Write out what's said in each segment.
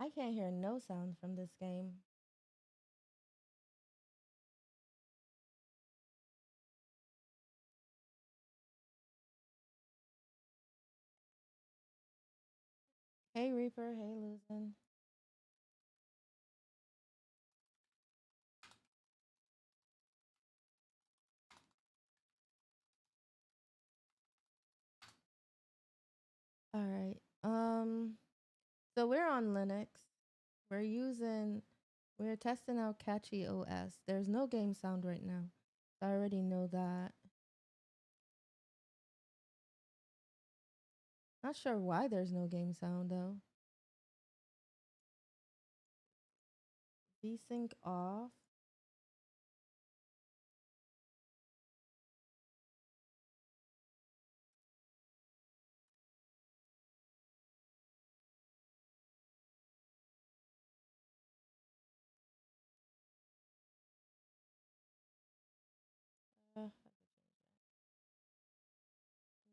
I can't hear no sound from this game. Hey Reaper, hey Losing. All right. So we're on Linux. We're using we're testing out Catchy OS. There's no game sound right now. I already know that. Not sure why there's no game sound though. VSync off.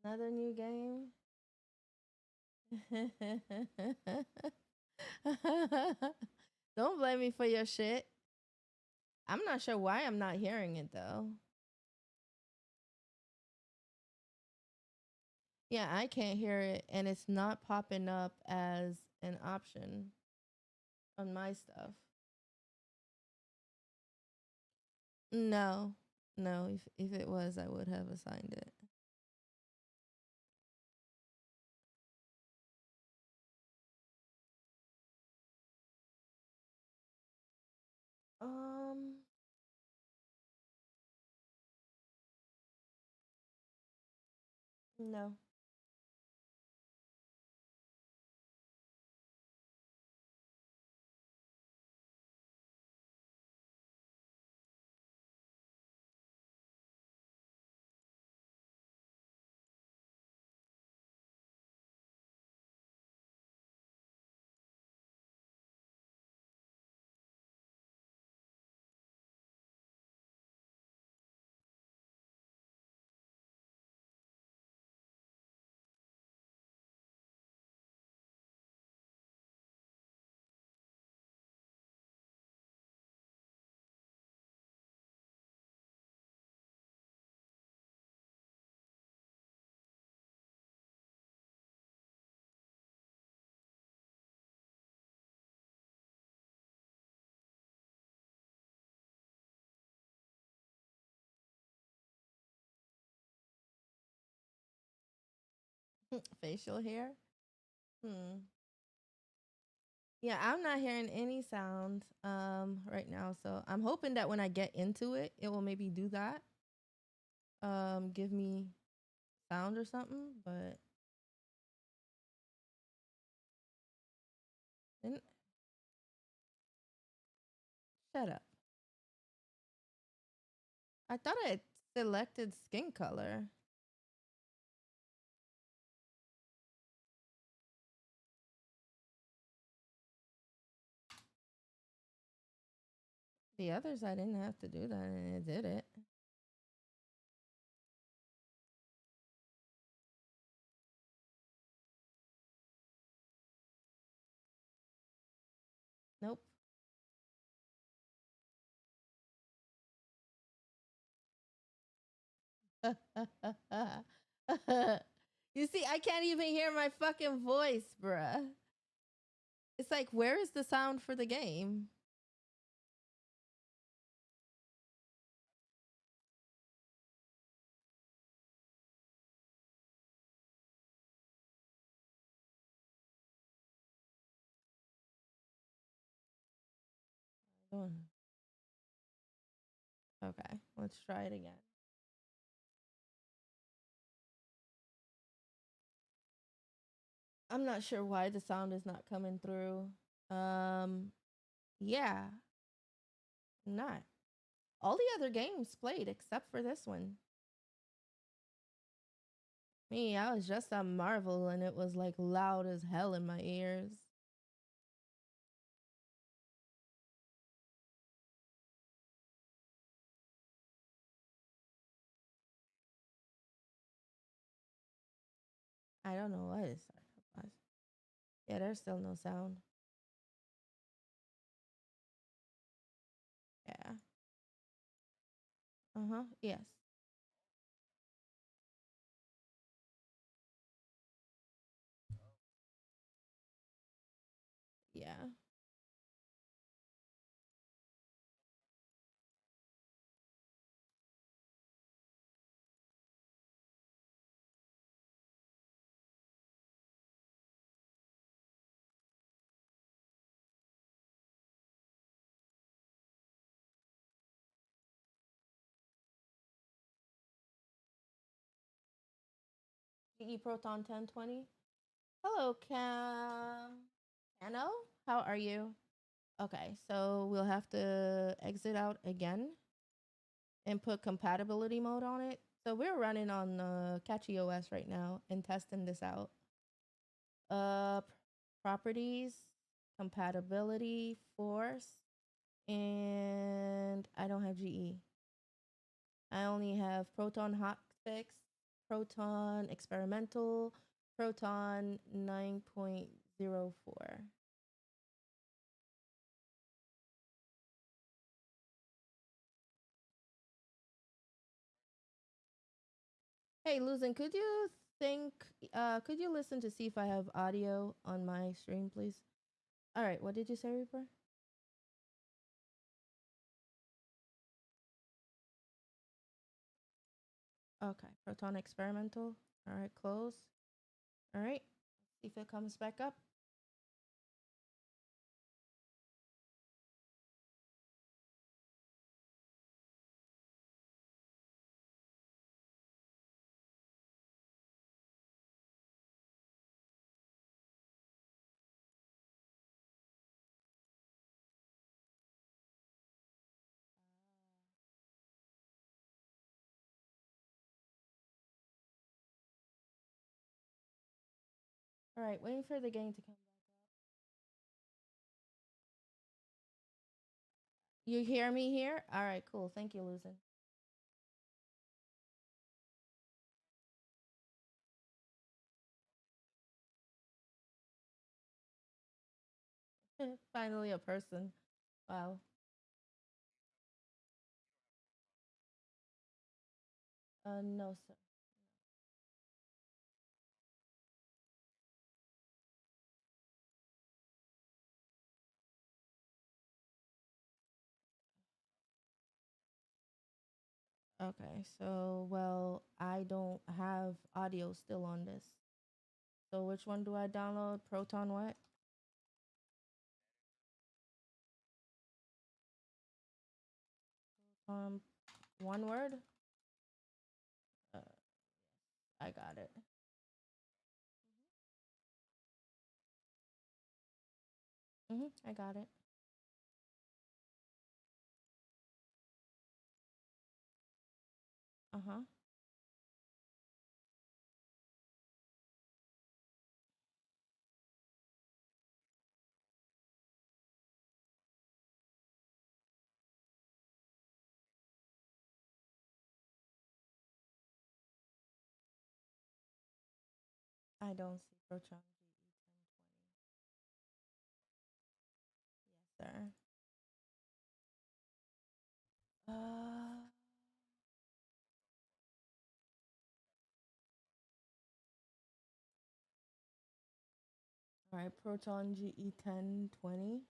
Another new game. Don't blame me for your shit. I'm not sure why I'm not hearing it though. Yeah, I can't hear it and it's not popping up as an option on my stuff. No. No, if it was, I would have assigned it. Um no. Facial hair? Hmm. Yeah, I'm not hearing any sound right now, so I'm hoping that when I get into it, it will maybe do that. Give me sound or something, but then shut up. I thought I had selected skin color. The others I didn't have to do that and it did it. Nope. You see, I can't even hear my fucking voice, bruh. It's like, where is the sound for the game? Okay, let's try it again. I'm not sure why the sound is not coming through. Yeah, not. All the other games played except for this one. Me, I was just on Marvel and it was like loud as hell in my ears. I don't know what is. Yeah, there's still no sound. Uh-huh. Yes. Yeah. GE Proton 1020. Hello, Cano. How are you? Okay, so we'll have to exit out again and put compatibility mode on it. So we're running on Catchy OS right now and testing this out. Uh, properties, compatibility, force, and I don't have GE. I only have Proton Hotfix, Proton Experimental, Proton 9.04. Hey, Luzin, could you listen to see if I have audio on my stream, please? All right, what did you say, Reaper? Okay, Proton Experimental. All right, close. All right, see if it comes back up. All right, waiting for the game to come back up. You hear me here? All right, cool. Thank you, Luzin. Finally, a person. Wow. No, sir. Okay, so well, I don't have audio still on this. So which one do I download? Proton what? Um, one word. Uh, I got it. I got it. Uh huh. I don't see Proton GE 1020. Yes, sir. Uh, all right. Proton GE 1020.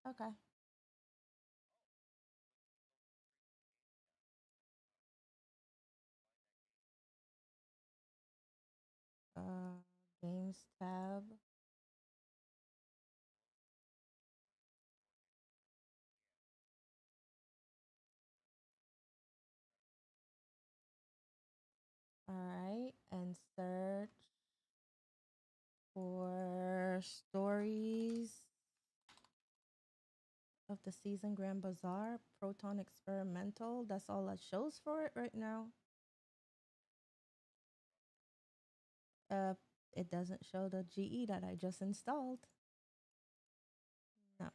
Okay. Uh, games tab. All right, and search for stories of the season Grand Bazaar, Proton Experimental. That's all that shows for it right now. Uh, it doesn't show the GE that I just installed. No.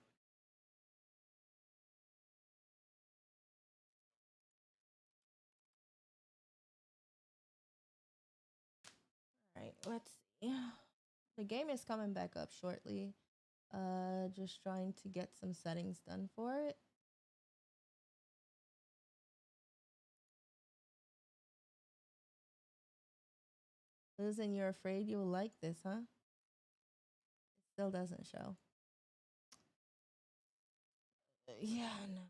let's see. The game is coming back up shortly. Just trying to get some settings done for it. Losing, you're afraid you'll like this, huh? It still doesn't show. Yeah, no.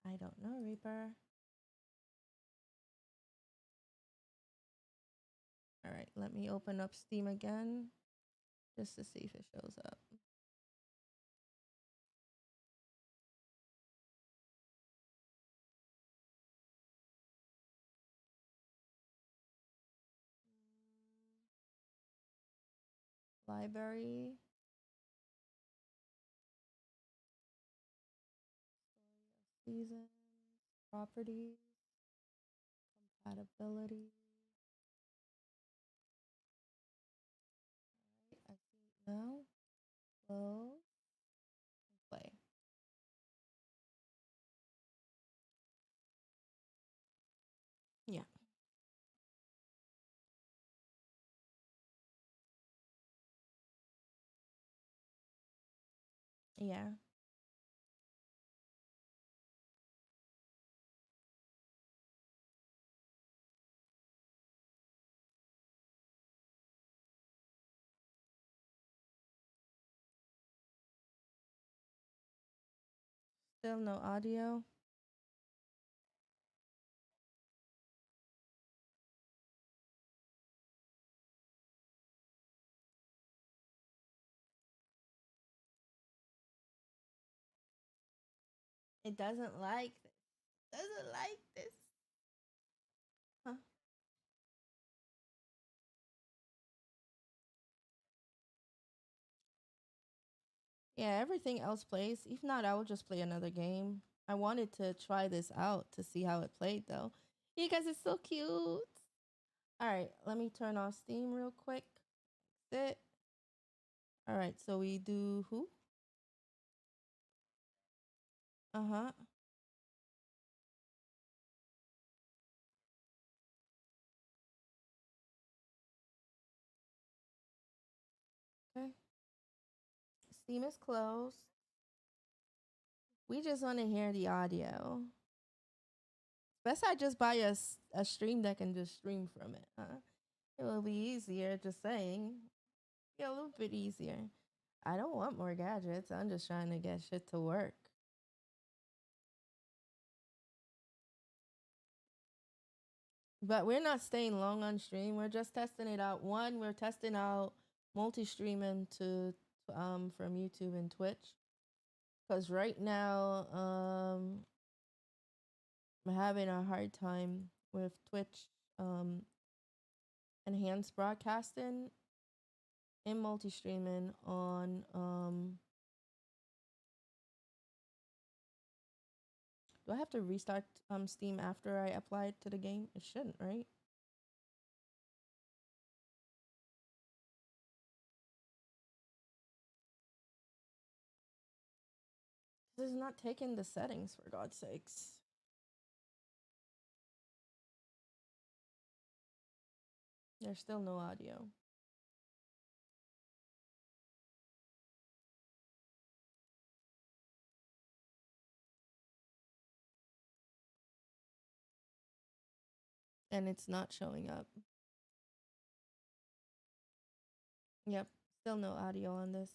I don't know, Reaper. All right, let me open up Steam again just to see if it shows up. Library. Seasons. Properties. Compatibility. All right, I see it now. Close. Play. Yeah. Yeah. Still no audio. It doesn't like this. Doesn't like this. Huh. Yeah, everything else plays. If not, I will just play another game. I wanted to try this out to see how it played though. You guys are so cute. All right, let me turn off Steam real quick. That's it. All right, so we do who? Uh-huh. Okay. Steam is closed. We just want to hear the audio. Best I just buy a stream deck and just stream from it, huh? It will be easier, just saying. Yeah, a little bit easier. I don't want more gadgets. I'm just trying to get shit to work. But we're not staying long on stream. We're just testing it out. One, we're testing out multi-streaming to from YouTube and Twitch. Cause right now, I'm having a hard time with Twitch enhanced broadcasting and multi-streaming on do I have to restart Steam after I apply it to the game? It shouldn't, right? This is not taking the settings, for God's sakes. There's still no audio. And it's not showing up. Yep, still no audio on this.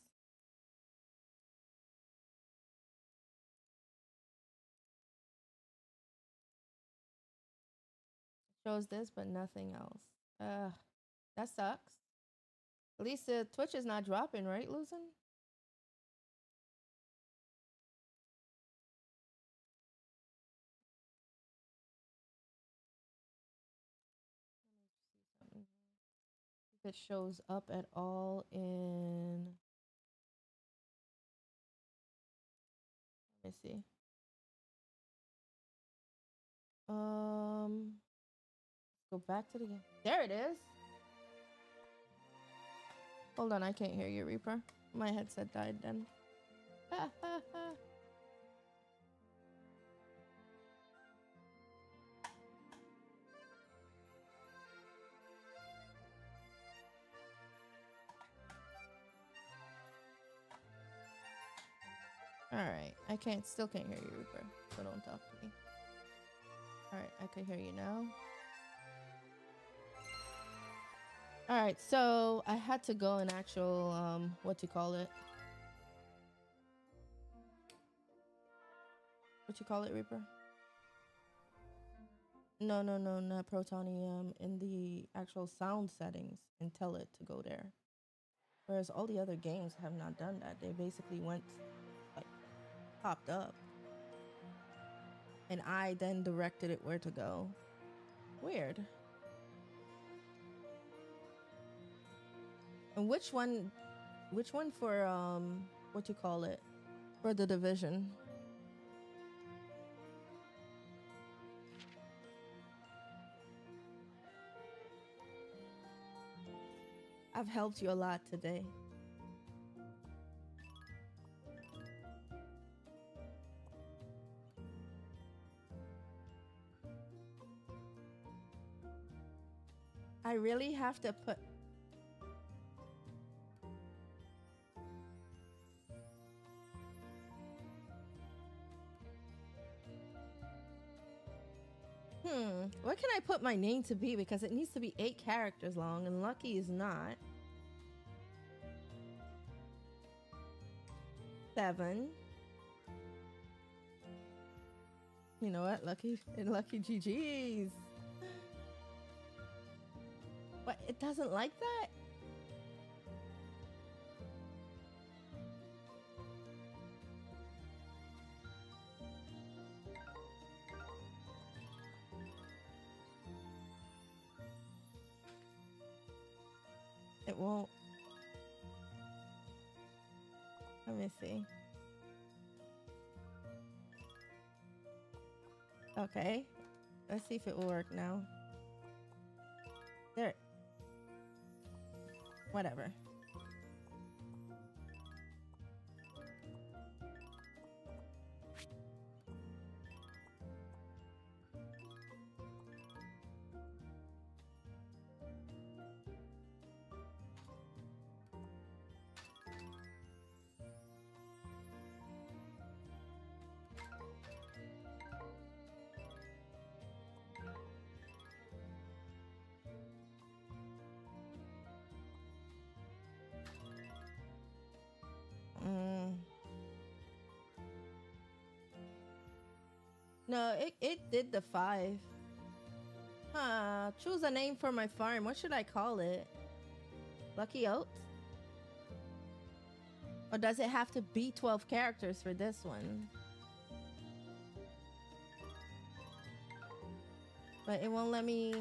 Shows this, but nothing else. That sucks. At least the Twitch is not dropping, right, Losing? If it shows up at all in. Let me see. Go back to the game. There it is. Hold on, I can't hear you, Reaper. My headset died then. All right, still can't hear you, Reaper. So don't talk to me. All right, I can hear you now. All right, so I had to go an actual what you call it? What you call it, Reaper? No, not Protonium. In the actual sound settings, and tell it to go there. Whereas all the other games have not done that. They basically went like popped up, and I then directed it where to go. Weird. And which one for what you call it, for The Division? I've helped you a lot today. I really have to put what can I put my name to be, because it needs to be 8 characters long and Lucky is not. 7. You know what? Lucky GG's. But it doesn't like that? It won't. Let me see. Okay. Let's see if it will work now. There. Whatever. No, it did the 5. Huh. Choose a name for my farm. What should I call it? Lucky Oats? Or does it have to be 12 characters for this one? But it won't let me...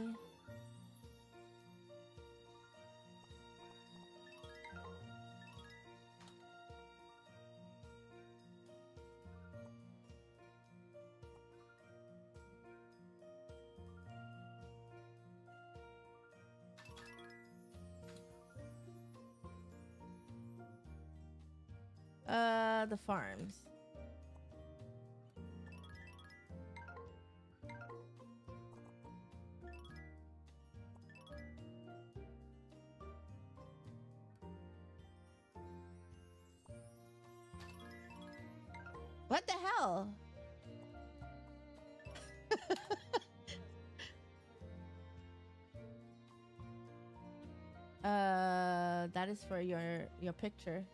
The farms. What the hell? That is for your picture.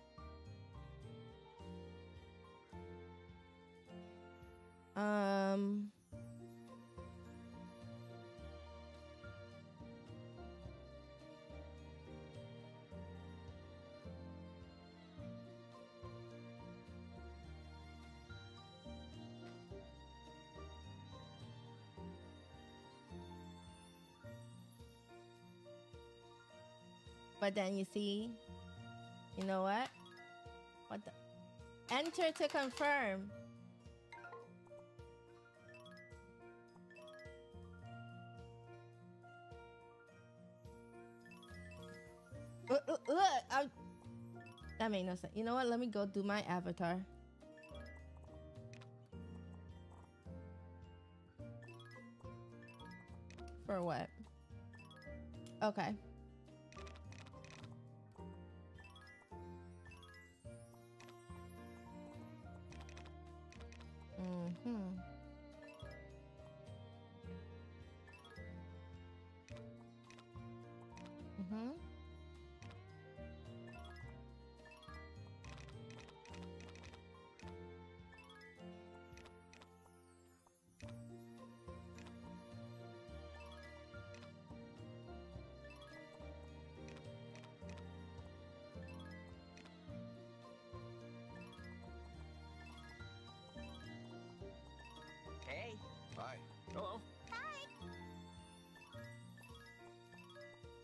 But then you see, you know what? What the? Enter to confirm. Look, that made no sense. You know what? Let me go do my avatar. For what? Okay. Mm-hmm. Mm-hmm. Hey. Hi. Hello. Hi.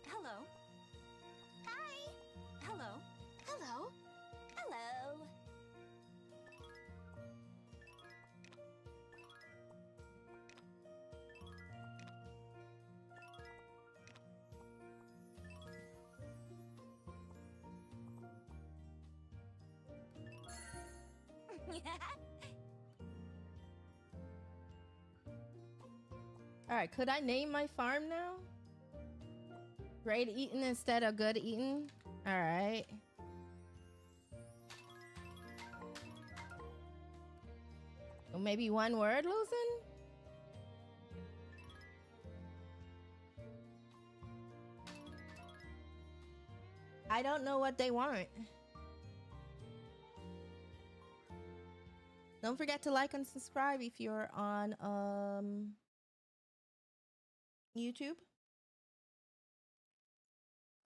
Hello. Hi. Hello. Hello. Hello. All right, could I name my farm now? Great eating instead of good eating. All right. Well, maybe one word, losing. I don't know what they want. Don't forget to like and subscribe if you're on YouTube.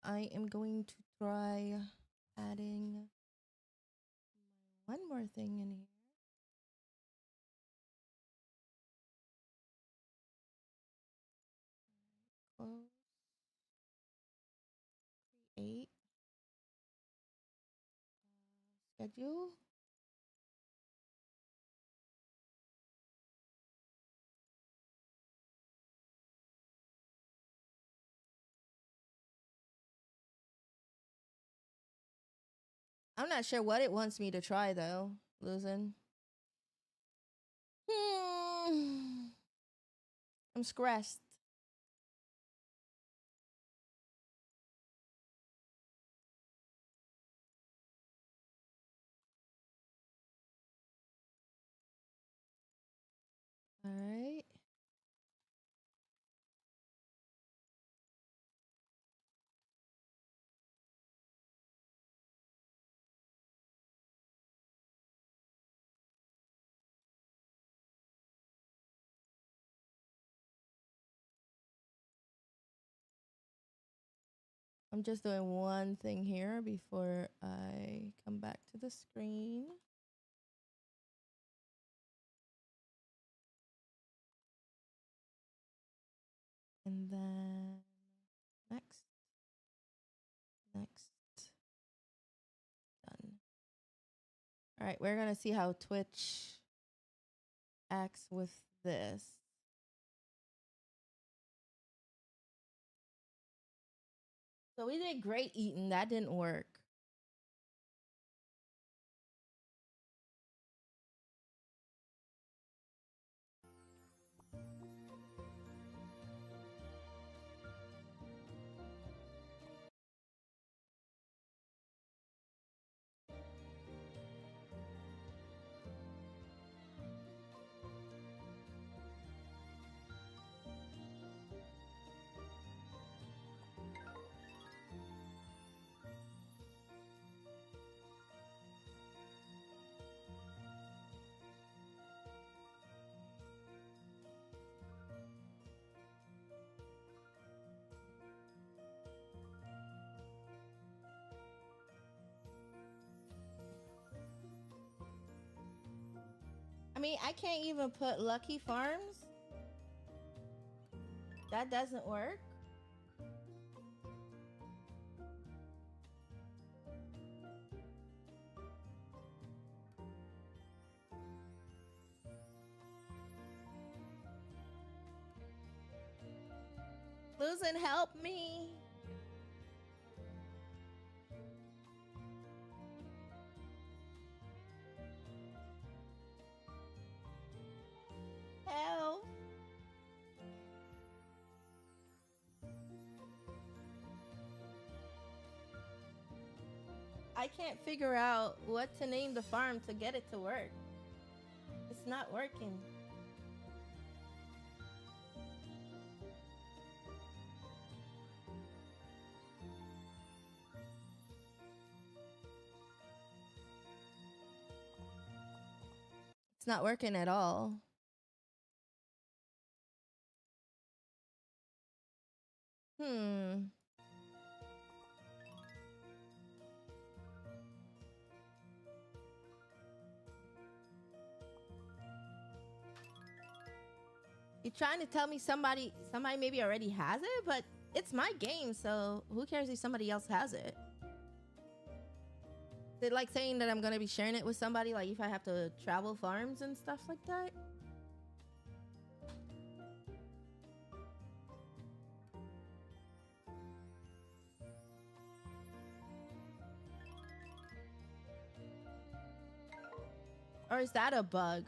I am going to try adding one more thing in here. Close. Create. Schedule. I'm not sure what it wants me to try though. Losing. I'm stressed. All right. I'm just doing one thing here before I come back to the screen. And then next, done. All right, we're gonna see how Twitch acts with this. So we did great eating. That didn't work. I mean, I can't even put Lucky Farms. That doesn't work. Losing, help me. Help. I can't figure out what to name the farm to get it to work. It's It's not working. It's not working at all. Hmm. You're trying to tell me somebody maybe already has it, but it's my game, so who cares if somebody else has it? Is it like saying that I'm gonna be sharing it with somebody, like if I have to travel farms and stuff like that? Or is that a bug?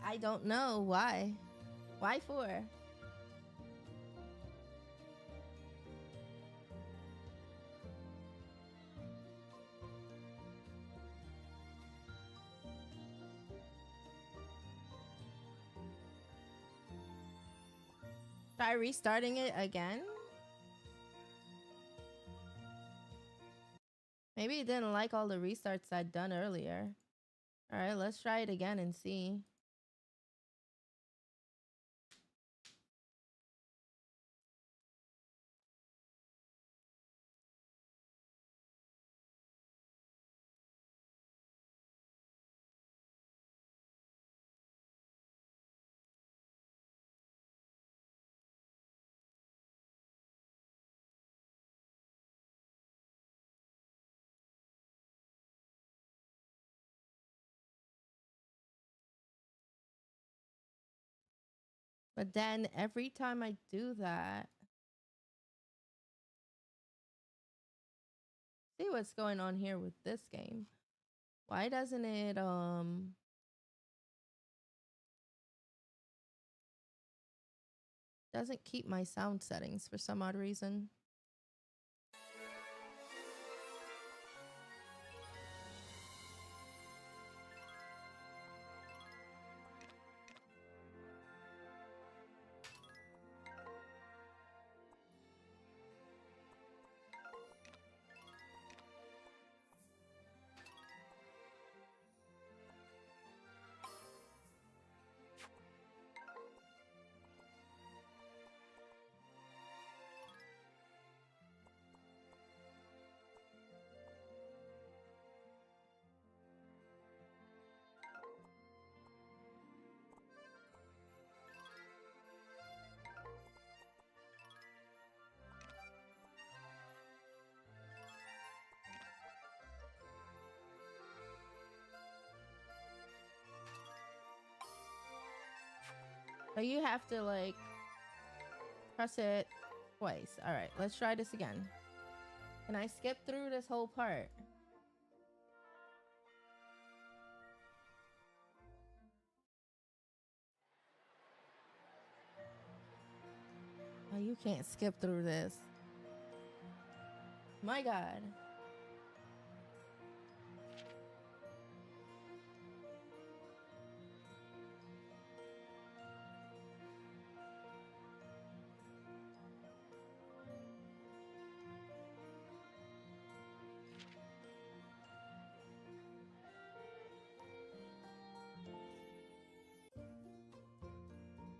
I don't know why. Why for? Try restarting it again? Maybe it didn't like all the restarts I'd done earlier. All right, let's try it again and see. But then every time I do that, see what's going on here with this game. Why doesn't it doesn't keep my sound settings for some odd reason? So you have to like press it twice. All right, let's try this again. Can I skip through this whole part? Oh, you can't skip through this. My God.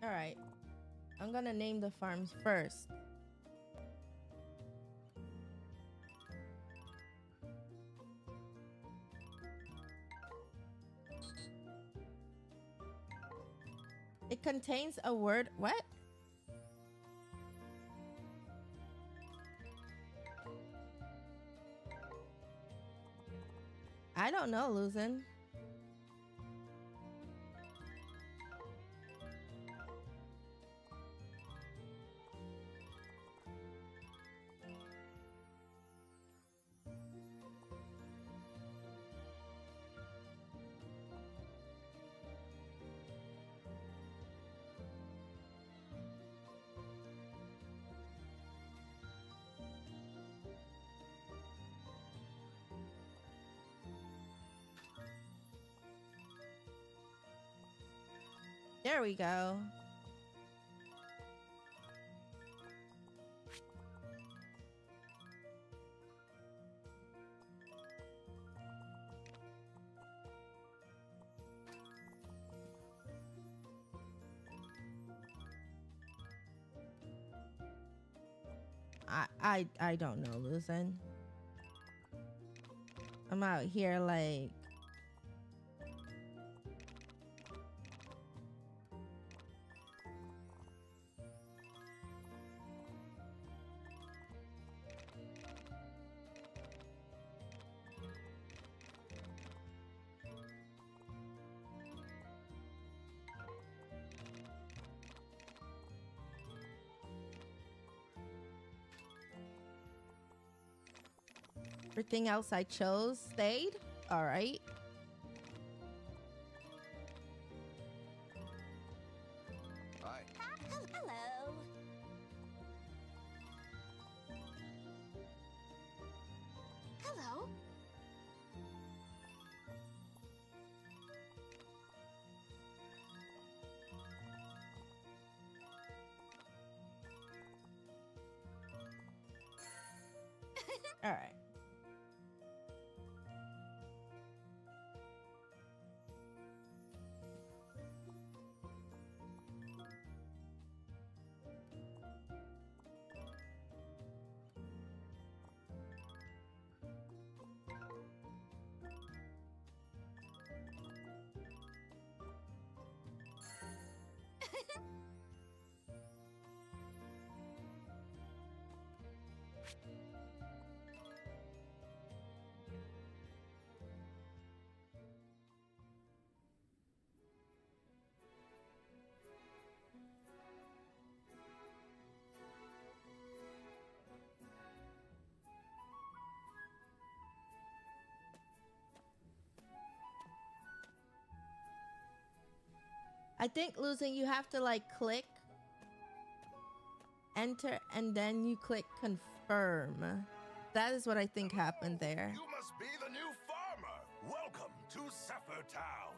All right. I'm gonna name the farms first. It contains a word. What? I don't know, Luzin. There we go. I don't know, Luzin. I'm out here like everything else I chose stayed. All right. Hi. Hello. Hello. All right. I think losing you have to like click enter and then you click confirm. That is what I think happened there. You must be the new farmer. Welcome to Zephyr Town.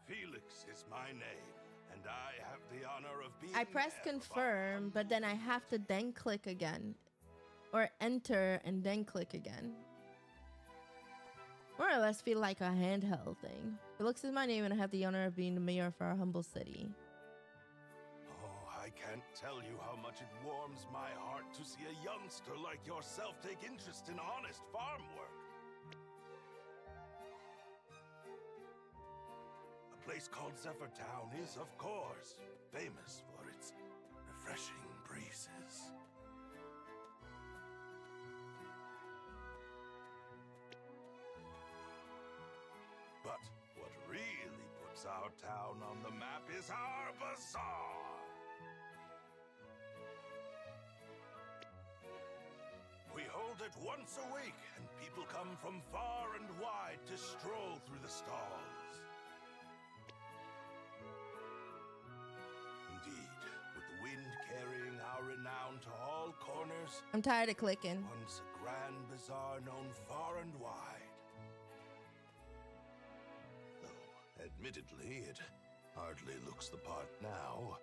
Felix is my name, and I have the honor of being. I press head of our confirm, but then I have to then click again. Or enter and then click again. More or less feel like a handheld thing. Felix is my name and I have the honor of being the mayor of our humble city. Oh, I can't tell you how much it warms my heart to see a youngster like yourself take interest in honest farm work. A place called Zephyr Town is, of course, famous for its refreshing breezes. But what really puts our town on the map is our bazaar. We hold it once a week, and people come from far and wide to stroll through the stalls. Indeed, with the wind carrying our renown to all corners, I'm tired of clicking. once a grand bazaar known far and wide. Though, admittedly, it hardly looks the part now.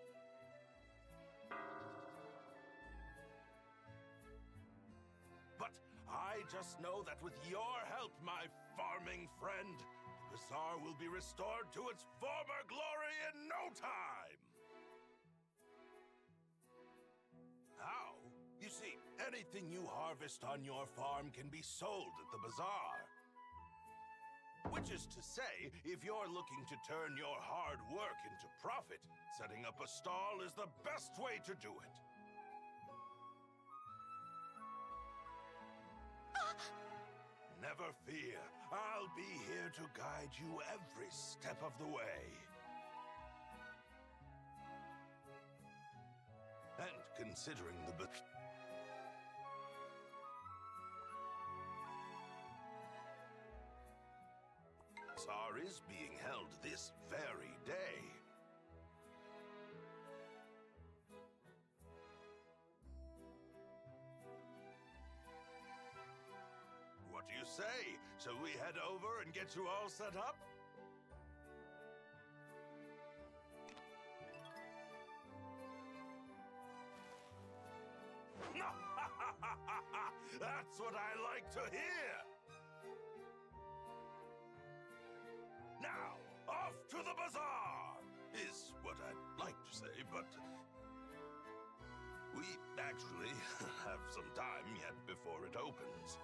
But I just know that with your help, my farming friend, the bazaar will be restored to its former glory in no time! How? You see, anything you harvest on your farm can be sold at the bazaar. Which is to say, if you're looking to turn your hard work into profit, setting up a stall is the best way to do it. Never fear, I'll be here to guide you every step of the way. And considering the bazaar is being held this very day. say, shall we head over and get you all set up? That's what I like to hear! Now, off to the bazaar! Is what I'd like to say, but we actually have some time yet before it opens.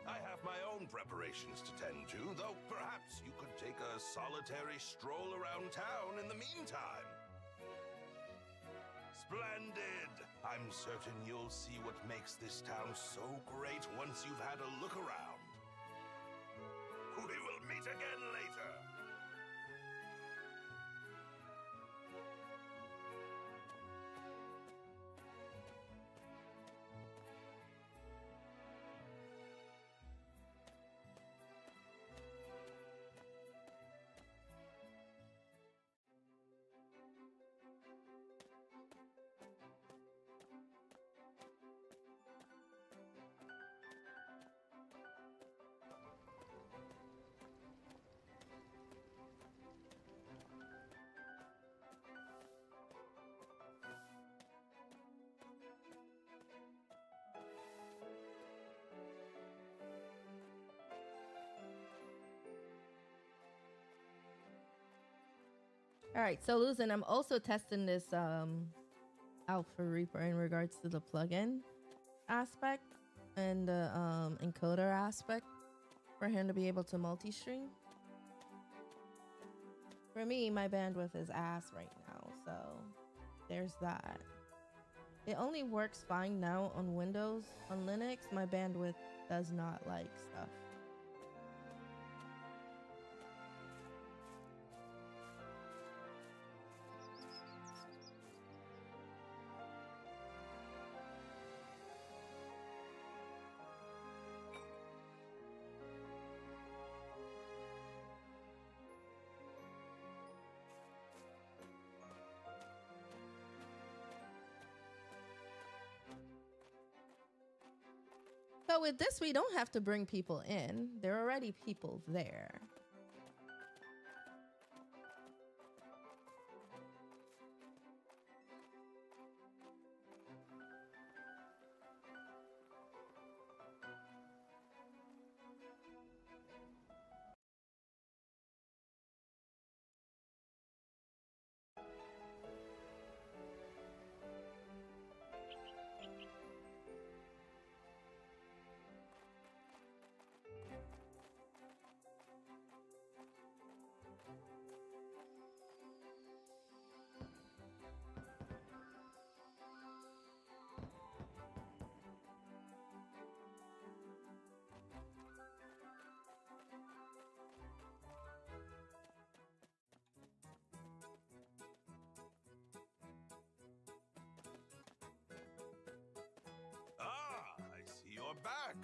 I have my own preparations to tend to, though perhaps you could take a solitary stroll around town in the meantime. Splendid! I'm certain you'll see what makes this town so great once you've had a look around. We will meet again later. All right, so Luzin, I'm also testing this Alpha Reaper in regards to the plugin aspect and the encoder aspect for him to be able to multi-stream. For me, my bandwidth is ass right now, so there's that. It only works fine now on Windows. On Linux, my bandwidth does not like stuff. So with this, we don't have to bring people in. There are already people there. I see you're back.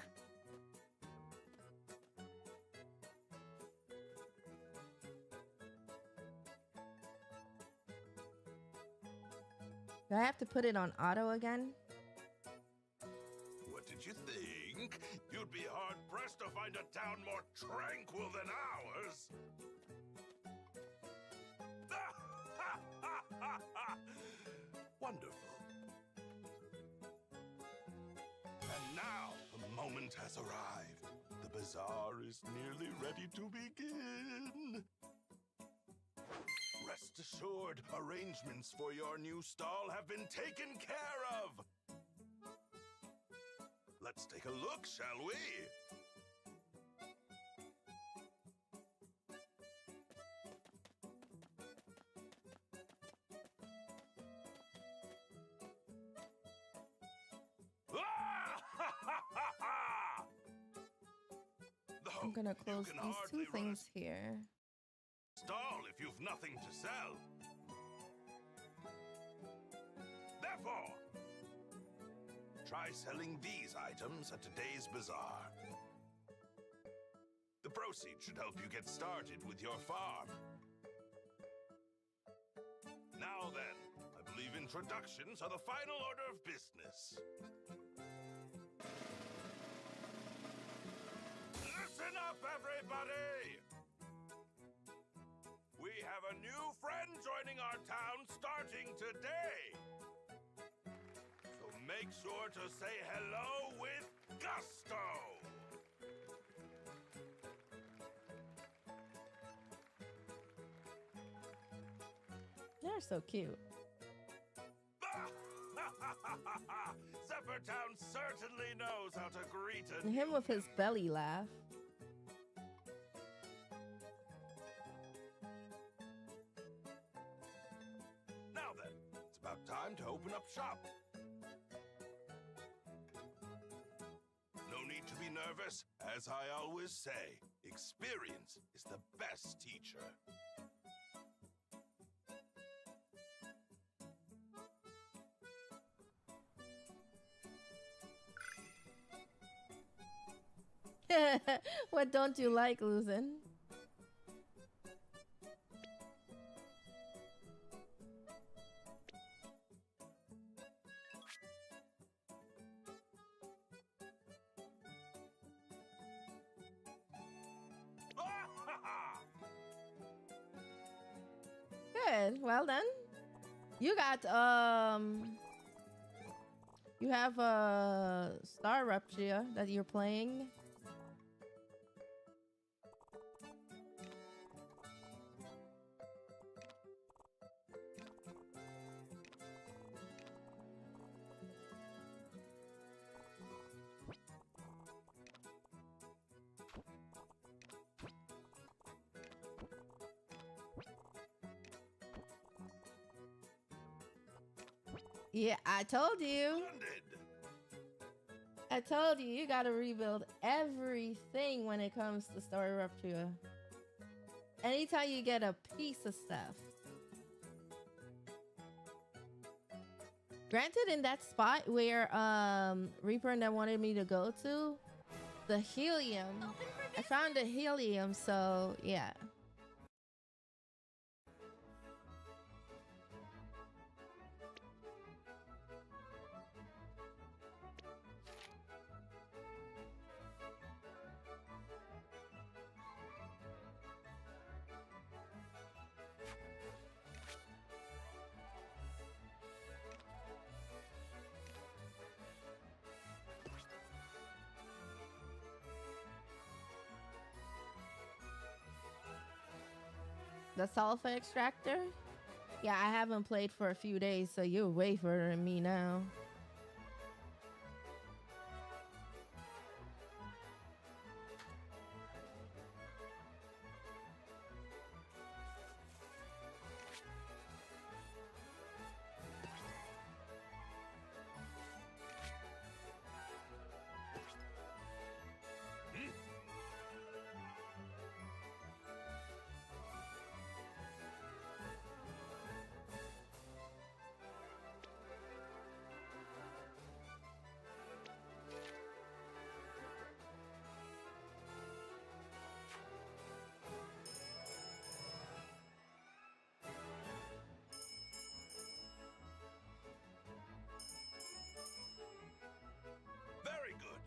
Do I have to put it on auto again? What did you think? You'd be hard-pressed to find a town more tranquil than ours. Wonderful. And now, the moment has arrived. The bazaar is nearly ready to begin. Rest assured, arrangements for your new stall have been taken care of. Let's take a look, shall we? I'm gonna close these two things here. Stall if you've nothing to sell. Therefore, try selling these items at today's bazaar. The proceeds should help you get started with your farm. Now then, I believe introductions are the final order of business. Listen up, everybody! We have a new friend joining our town starting today. So make sure to say hello with gusto. They're so cute. Zephyr Town certainly knows how to greet a And him with his belly laugh. Now then, it's about time to open up shop. No need to be nervous. As I always say, experience is the best teacher. What don't you like, Luzin? Good. Well done. You got you have a Star Rupture that you're playing. Yeah, I told you. I told you, you gotta rebuild everything when it comes to Story Rupture. Anytime you get a piece of stuff. Granted, in that spot where Reaper and them wanted me to go to, the helium, I found the helium, so yeah. The sulfur extractor? Yeah, I haven't played for a few days, so you're way further than me now. Very good.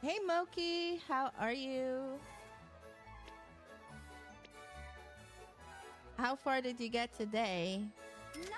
Hey Moki, how are you? How far did you get today? Nice.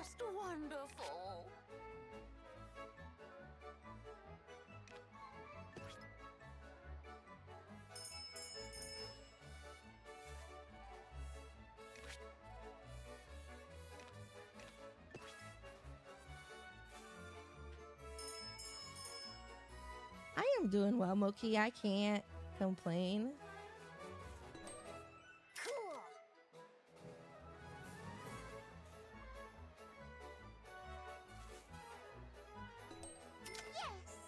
Just Doing well, Moki. I can't complain. Cool. Yes.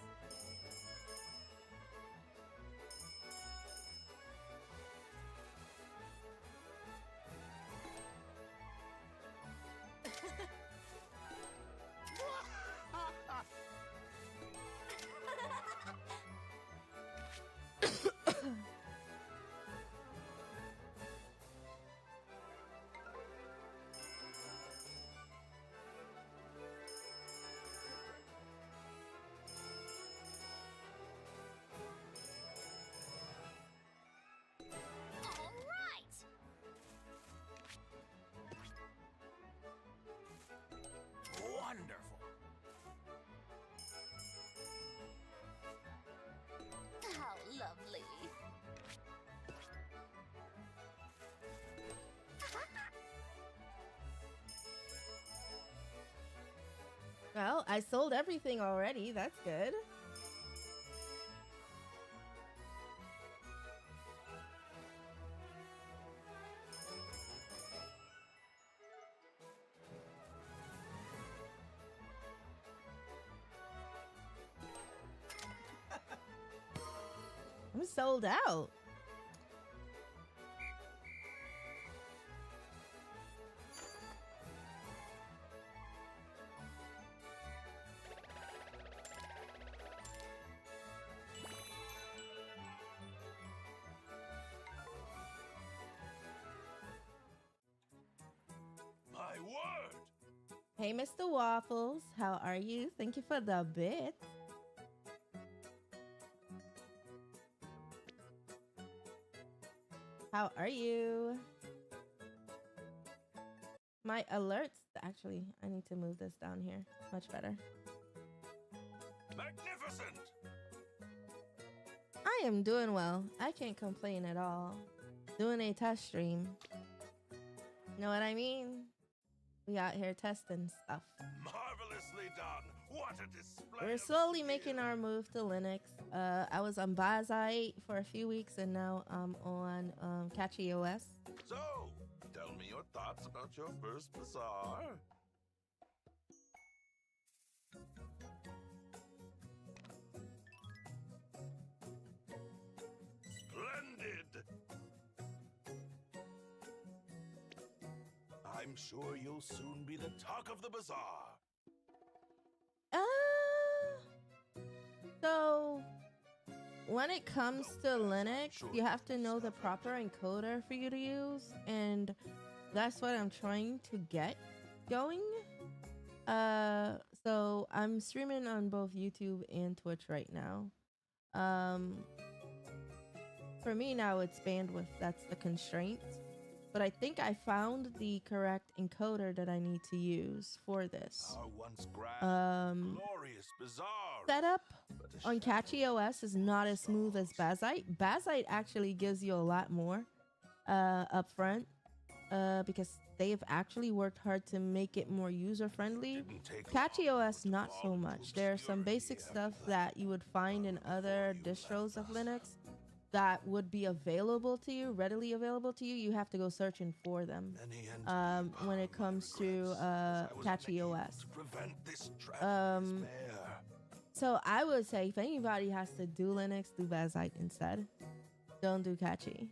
All right. Wonderful. How lovely. Well, I sold everything already. That's good. I'm sold out. My word! Hey, Mr. Waffles. How are you? Thank you for the bit. How are you? My alerts. Actually, I need to move this down here. Much better. Magnificent! I am doing well. I can't complain at all. Doing a test stream. Know what I mean? We out here testing stuff. Marvelously done! What a display! We're of slowly skill. making our move to Linux. I was on Bazite for a few weeks and now I'm on Catchy OS. So, tell me your thoughts about your first bazaar. Splendid! I'm sure you'll soon be the talk of the bazaar. So when it comes to Linux, you have to know the proper encoder for you to use, and that's what I'm trying to get going. So I'm streaming on both YouTube and Twitch right now. For me now it's bandwidth that's the constraint, but I think I found the correct encoder that I need to use for this. Our once grand, glorious bazaar. Setup But a on shadow Catchy OS is not as smooth as Bazite. Bazite actually gives you a lot more up front because they've actually worked hard to make it more user friendly. didn't take Catchy long OS to not fall so into much. There are some obscurity basic stuff after that you would find in other distros of Linux that would be available to you, readily available to you. You have to go searching for them. Many and When it comes to regrets, as I was Catchy making OS. to prevent this tragic Um, despair. So I would say if anybody has to do Linux, do Bazite instead. Don't do Catchy.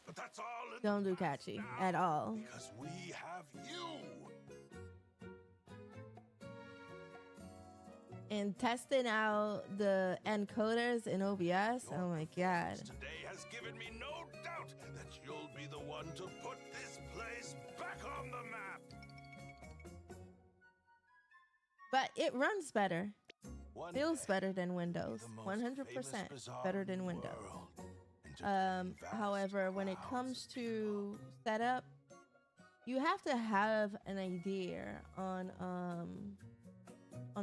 But that's all in Don't the do past Catchy now, at all. Because we have you. And testing out the encoders in OBS, oh my god. Today has given me no doubt that you'll be the one to put this place back on the map. But it runs better. One Feels day, better than be Windows. the most 100% famous bazaar better in than the Windows. world, entertaining vast However, when it crowds comes of to people. setup, you have to have an idea on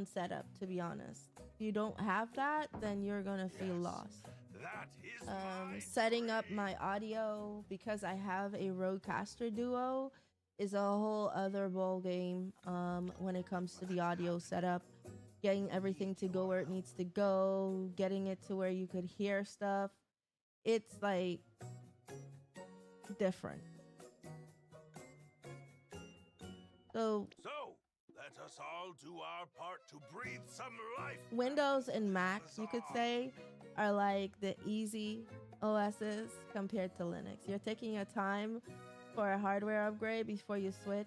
setup, to be honest. If you don't have that, then you're gonna feel Yes, lost. that is my Setting up dream. my audio because I have a Rodecaster Duo is a whole other ball game when it comes to the audio setup. getting everything to go where it needs to go, getting it to where you could hear stuff. It's like different. So let us all do our part to breathe some life. Windows and Mac, you could say, are like the easy OSs compared to Linux. You're taking your time for a hardware upgrade before you switch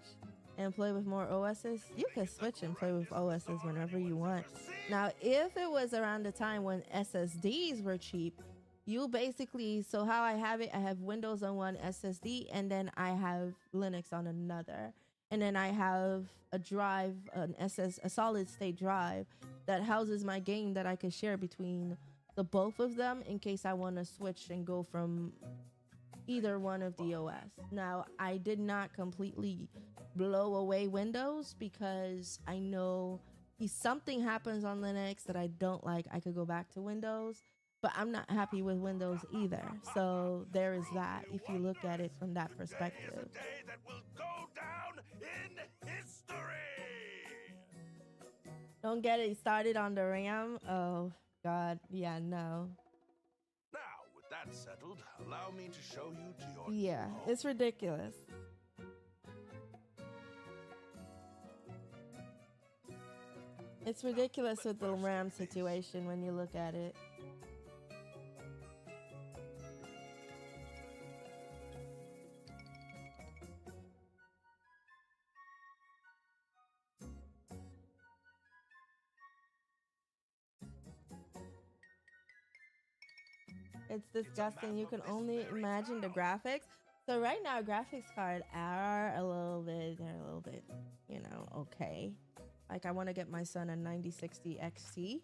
and play with more OSs. You can switch and play with OSs whenever you want. Now, if it was around the time when SSDs were cheap, you basically, so how I have it, I have Windows on one SSD and then I have Linux on another. And then I have a drive, a solid state drive that houses my game that I could share between the both of them in case I want to switch and go from either one of the OS. Now, I did not completely blow away Windows because I know if something happens on Linux that I don't like, I could go back to Windows, but I'm not happy with Windows either. So there is that if you look at it from that perspective. Today is a day that will go down in history. Don't get it started on the RAM. Oh, God. Yeah, no. Now, with that settled, allow me to show you to your Yeah, new home. it's ridiculous. It's ridiculous with the RAM situation when you look at it. It's disgusting. You can only imagine the graphics. So right now, graphics cards are a little bit, you know, okay. Like I want to get my son a 9060 XT.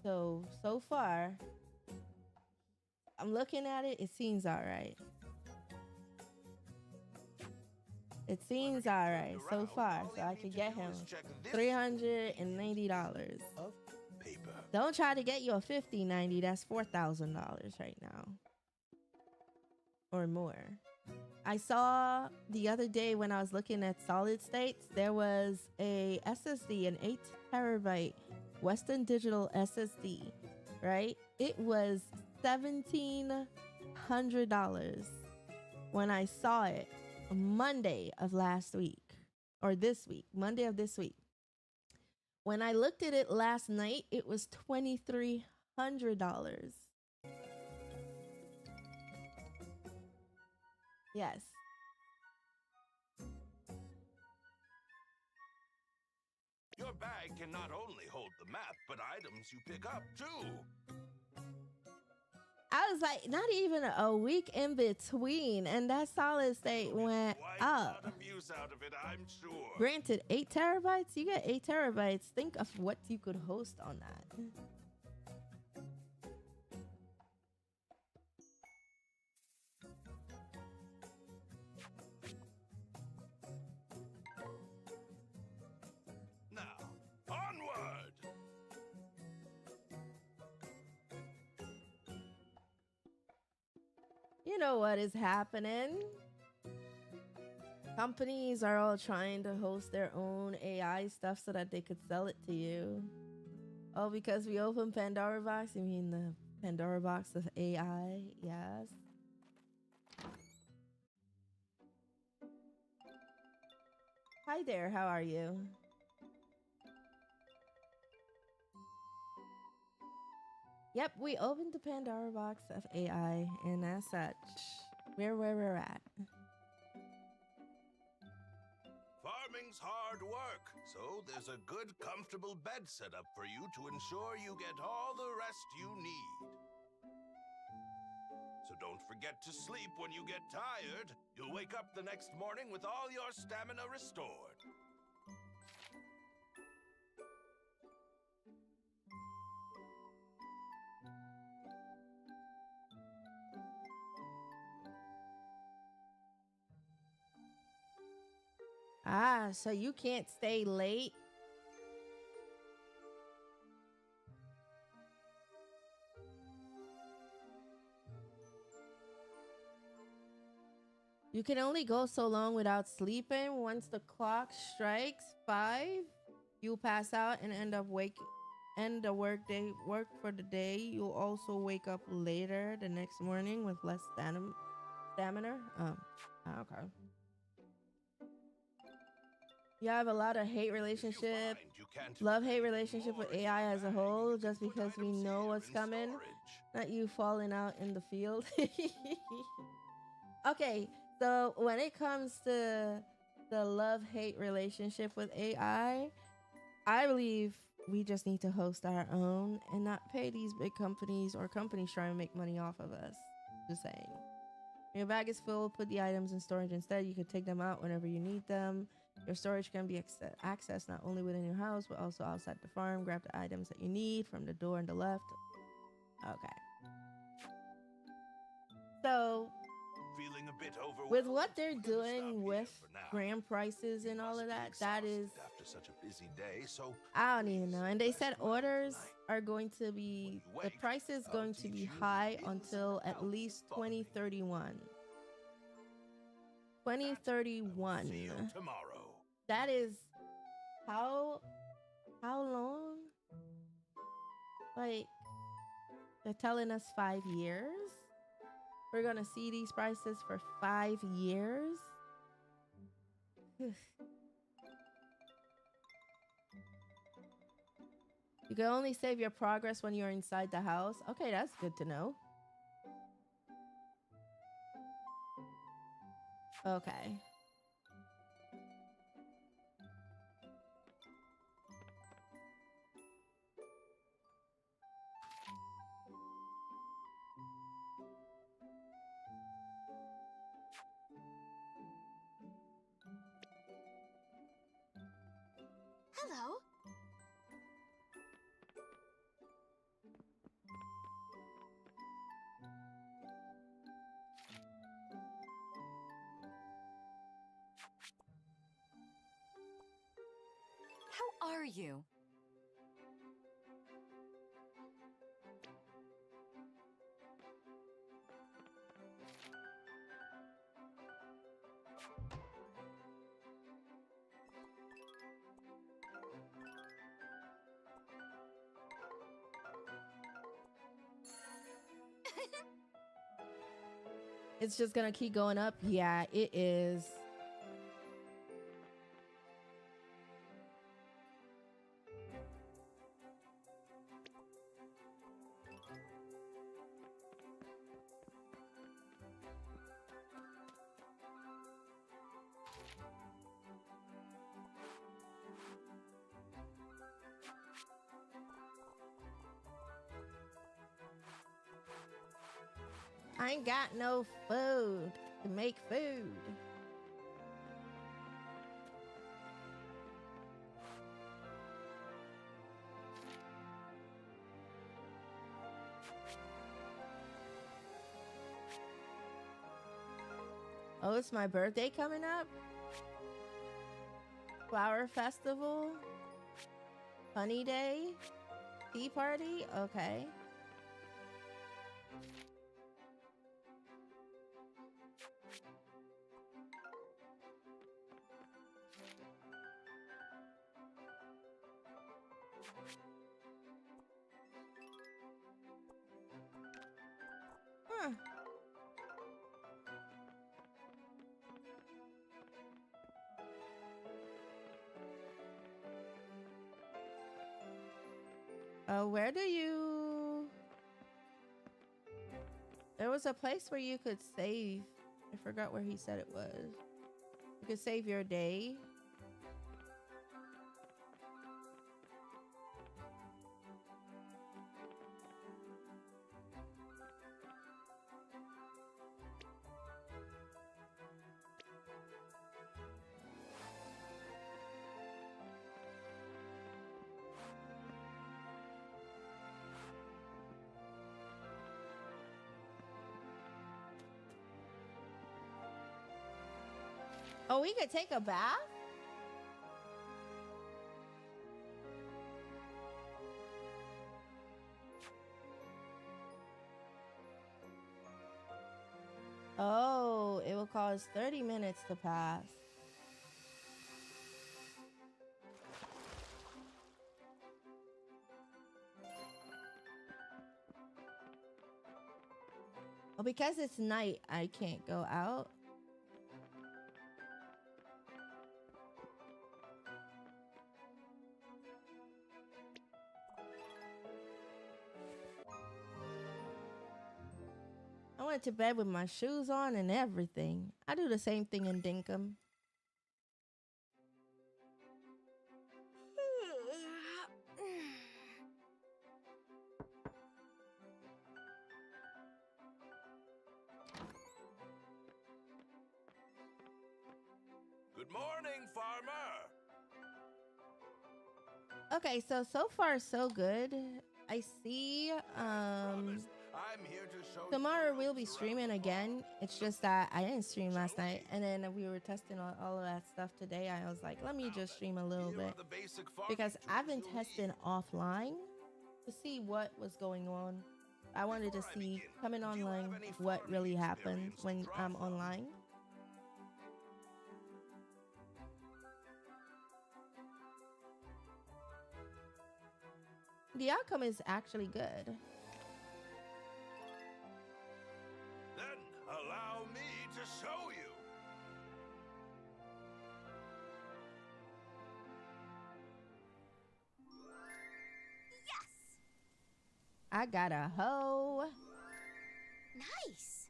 So far, I'm looking at it. It seems all right. It seems all right so far. So I could get him $390. Paper. Don't try to get you a 5090. That's $4,000 right now or more. I saw the other day when I was looking at solid states, there was a SSD, an 8 terabyte Western Digital SSD, right? It was $1,700 when I saw it Monday of last week or this week, Monday of this week. When I looked at it last night, it was $2,300. Yes. Your bag can not only hold the map, but items you pick up too. I was like, not even a week in between, and that solid state went Quite up. a lot of use out of it, I'm sure. Granted, 8 terabytes, you get 8 terabytes. Think of what you could host on that. Now, onward! You know what is happening? Companies are all trying to host their own AI stuff so that they could sell it to you. Oh, because we opened Pandora Box? You mean the Pandora Box of AI? Yes. Hi there, how are you? Yep, we opened the Pandora Box of AI, and as such, we're where we're at. Farming's hard work, so there's a good, comfortable bed set up for you to ensure you get all the rest you need. So don't forget to sleep when you get tired. You'll wake up the next morning with all your stamina restored. Ah, so you can't stay late? You can only go so long without sleeping. Once the clock strikes 5, you'll pass out and end the work for the day. You'll also wake up later the next morning with less stamina. Okay. You have a lot of hate relationship, love-hate relationship with AI as a whole, just because we know what's coming. Not you falling out in the field. Okay, so when it comes to the love-hate relationship with AI, I believe we just need to host our own and not pay these big companies or companies trying to make money off of us. Just saying. When your bag is full, put the items in storage instead. You can take them out whenever you need them. Your storage can be accessed not only within your house, but also outside the farm. Grab the items that you need from the door on the left. Okay. So, Feeling a bit overwhelmed? with what they're We're gonna stop doing here with for now. grand prices and You all of must be that, that is, exhausted after such a busy day, so I don't even know. And they please said rest well orders tonight. are going to be, When you the wake, price is I'll going to teach be you the high ins and until at outs least of farming. 2031. I will see 2031. you tomorrow. That is how long? Like, they're telling us 5 years. We're gonna see these prices for 5 years. You can only save your progress when you're inside the house. Okay, that's good to know. Okay. Hello. How are you? It's just gonna keep going up. Yeah, it is. I ain't got no food to make food. Oh, it's my birthday coming up? Flower festival? Honey day? Tea party? Okay. Huh. Where do you... There was a place where you could save. I forgot where he said it was. You could save your day. Oh, we could take a bath? Oh, it will will cause 30 minutes to pass. Well, because it's night, I can't go out. I went to bed with my shoes on and everything. I do the same thing in Dinkum. Good morning, farmer. Okay, so far so good. I see Promised, I'm here to show you tomorrow the we'll be ropes streaming around the again. farm. It's just that I didn't stream last night, and then we were testing all of that stuff today. I was like, let me just stream a little Here are bit the basic farming because I've been tools you'll testing need. offline to see what was going on. I wanted to Before I see begin, coming do you have online any what farming really happens experience to when draw I'm from? online. The outcome is actually good. Then allow me to show you. Yes! I got a hoe. Nice!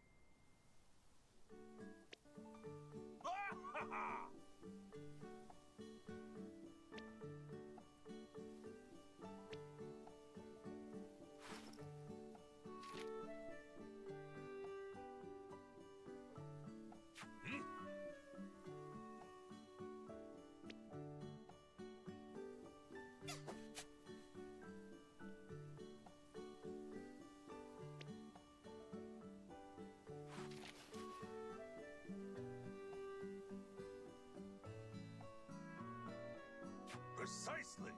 Precisely.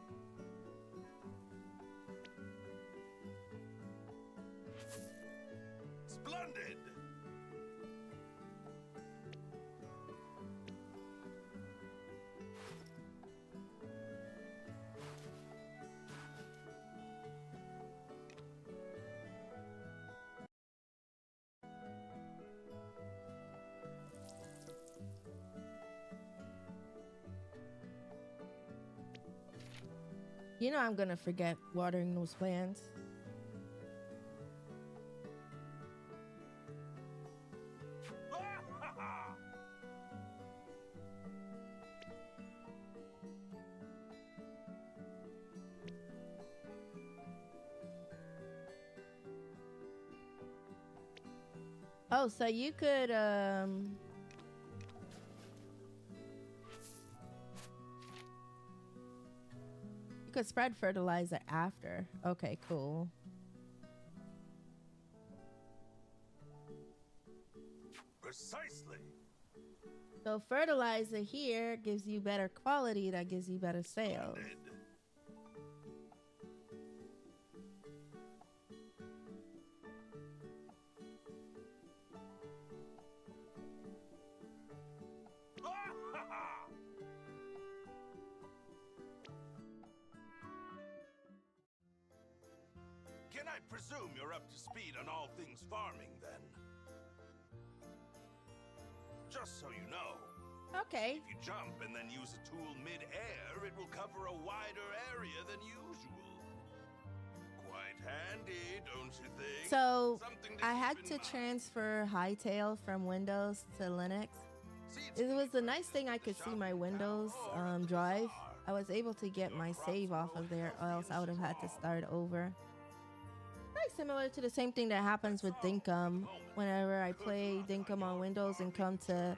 Splendid. You know I'm gonna forget watering those plants. Oh, so you could you could spread fertilizer after. Okay, cool. Precisely. So fertilizer here gives you better quality, that gives you better sales. Splendid. Can I presume you're up to speed on all things farming, then? Just so you know, Okay. if you jump and then use a tool mid-air, it will cover a wider area than usual. Quite handy, don't you think? So Something I keep had in to mind. transfer Hightail from Windows to Linux. Seeds It can was be a nice purchased thing I at the could see shop my in town Windows or at the drive. bazaar. I was able to get my save off of there, or else I would have had to start over. Very similar to the same thing that happens with Dinkum. Whenever I play Dinkum on Windows and come to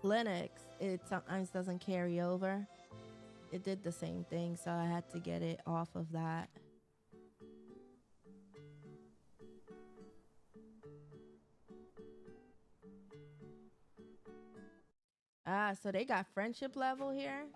Linux, it sometimes doesn't carry over. It did the same thing, so I had to get it off of that. Ah, so they got friendship level here.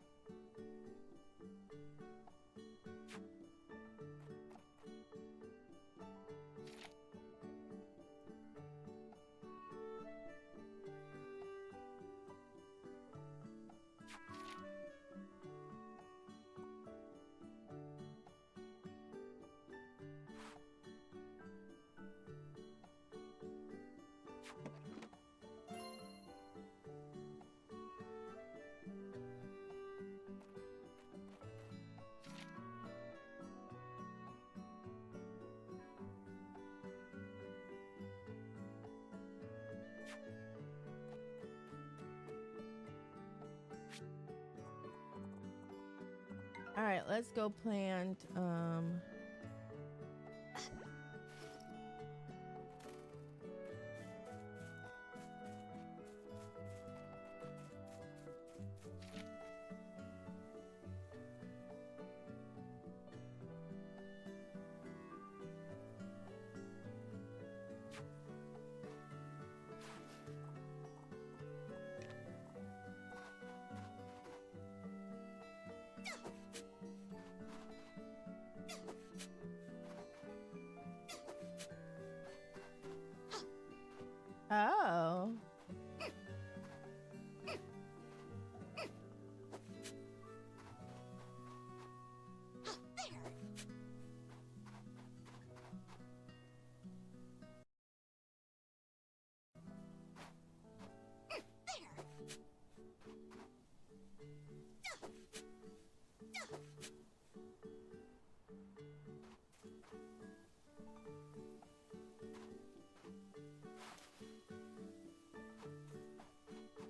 All right, let's go plant. Oh.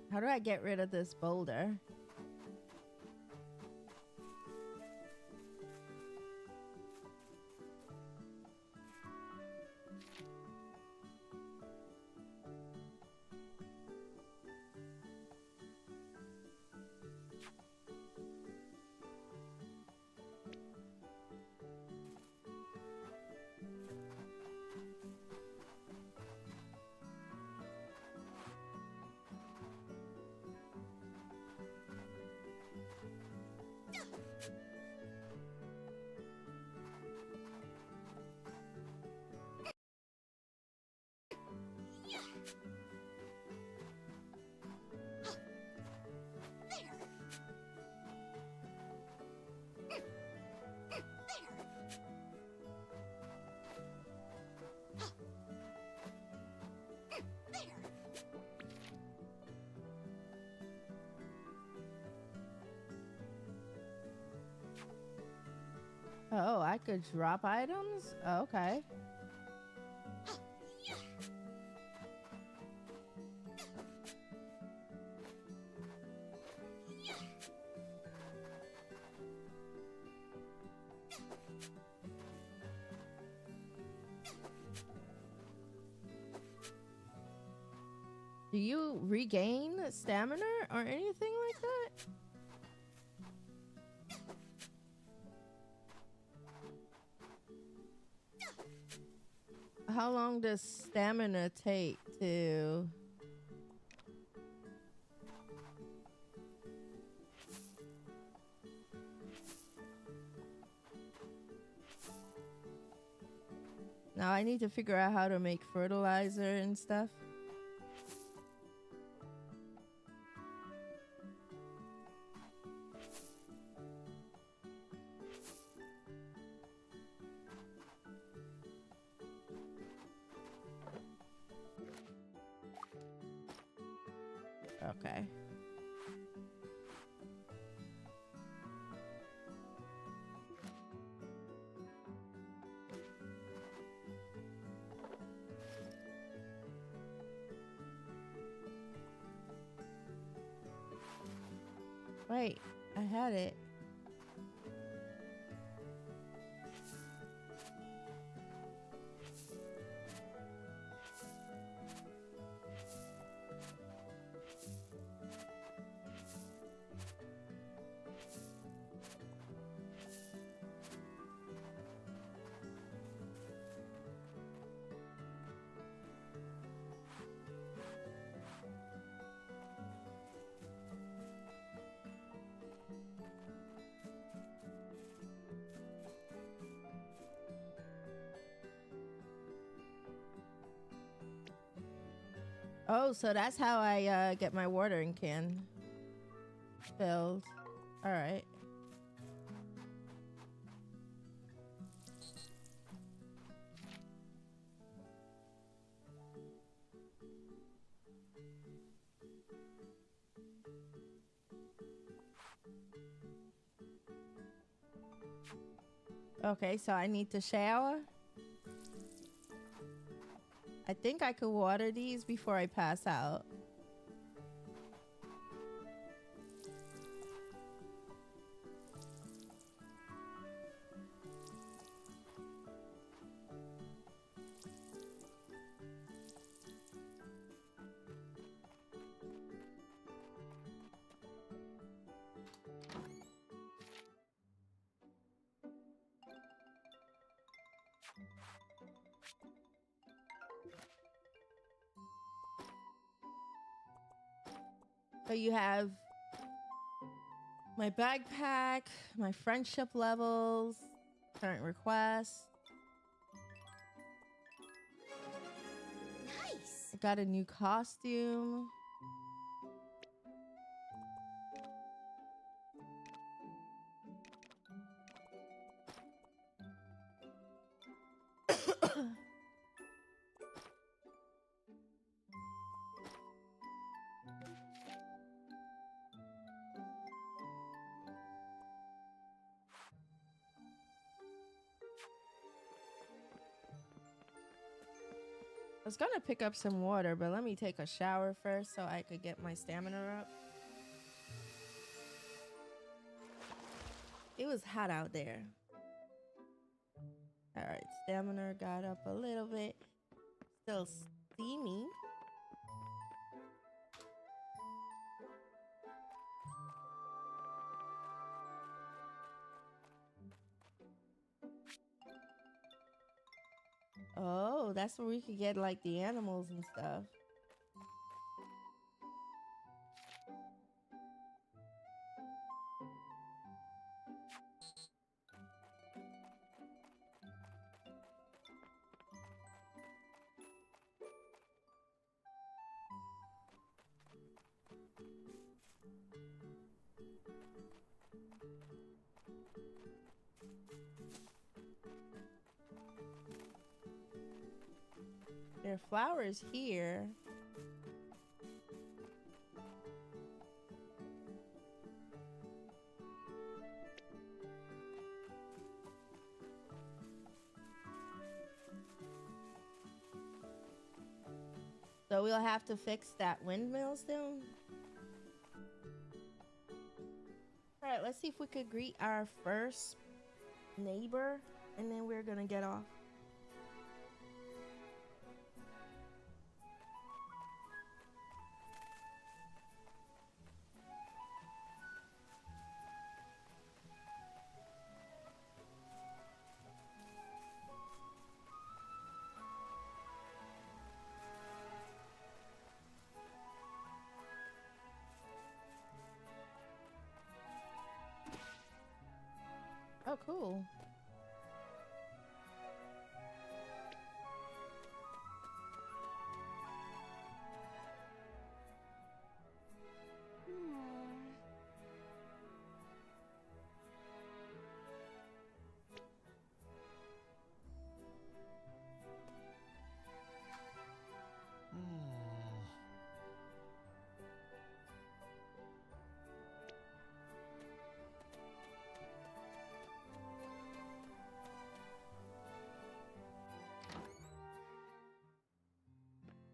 How do I get rid of this boulder? Oh, I could drop items? Oh, okay. Do you regain stamina or anything like that? How long does stamina take to... Now I need to figure out how to make fertilizer and stuff. Okay. Wait, I had it. Oh, so that's how I get my watering can filled. All right. Okay, so I need to shower. I think I could water these before I pass out. So you have my backpack, my friendship levels, current requests. Nice. I got a new costume. I was gonna pick up some water, but let me take a shower first so I could get my stamina up. It was hot out there. All right, stamina got up a little bit. Still steamy. Oh, that's where we could get like the animals and stuff. There are flowers here. So we'll have to fix that windmill soon. All right, let's see if we could greet our first neighbor, and then we're gonna get off. Oh, cool.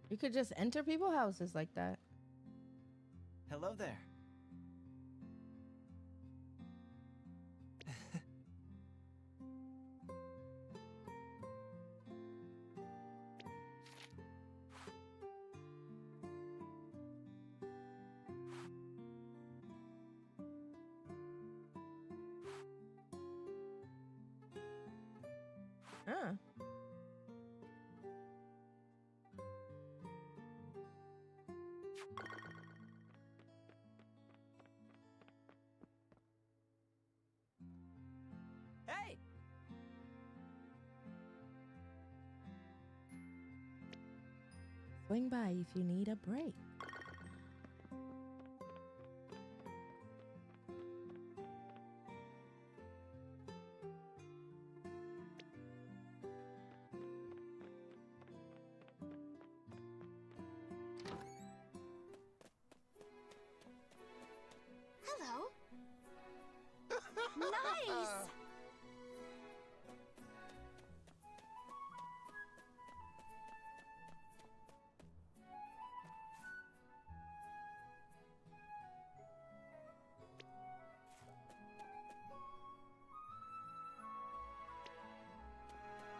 You could just enter people's houses like that. Hello there. Huh. Hey! Swing by if you need a break. Hello. Nice.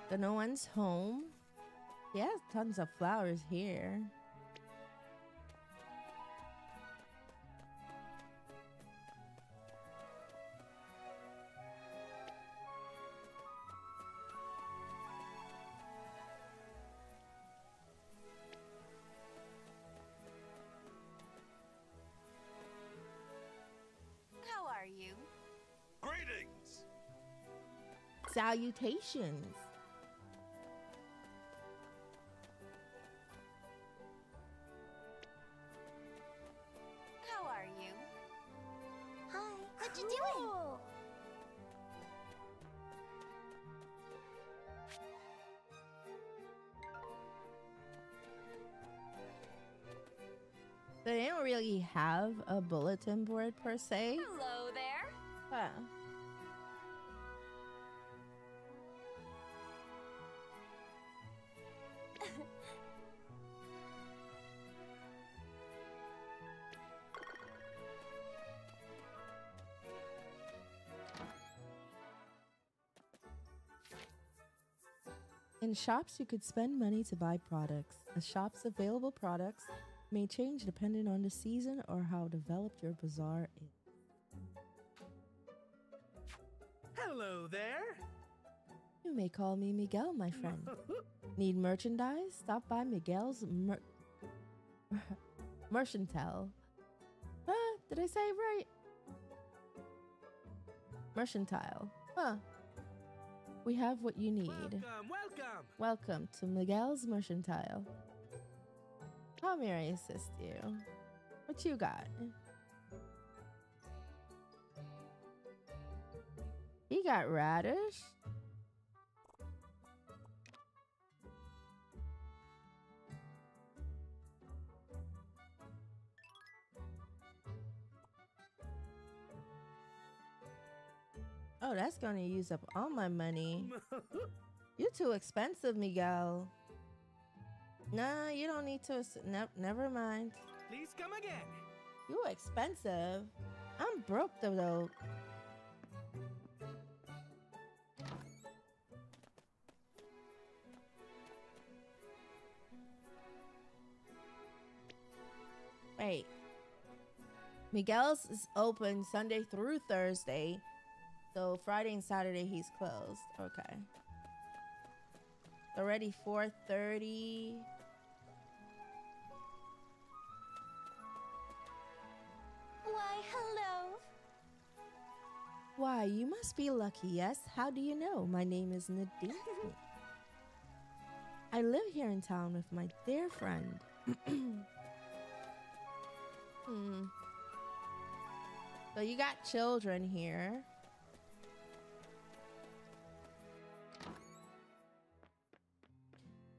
So no one's home. He has tons of flowers here. Salutations. How are you? Hi. What you doing? They don't really have a bulletin board per se. Hello there. Huh. In shops, you could spend money to buy products. A shop's available products may change depending on the season or how developed your bazaar is. Hello there. You may call me Miguel, my friend. Need merchandise? Stop by Miguel's Merchantile. Did I say it right? Merchantile. Huh. We have what you need. Welcome. Welcome to Miguel's Merchantile. How may I assist you? What you got? He got radish? Oh, that's gonna use up all my money. You're too expensive, Miguel. Nah, you don't need to. Never mind. Please come again. You expensive. I'm broke though. Wait. Miguel's is open Sunday through Thursday. So Friday and Saturday he's closed. Okay. Already 4:30. Why, hello. Why, you must be lucky, yes? How do you know? My name is Nadine. I live here in town with my dear friend. So you got children here.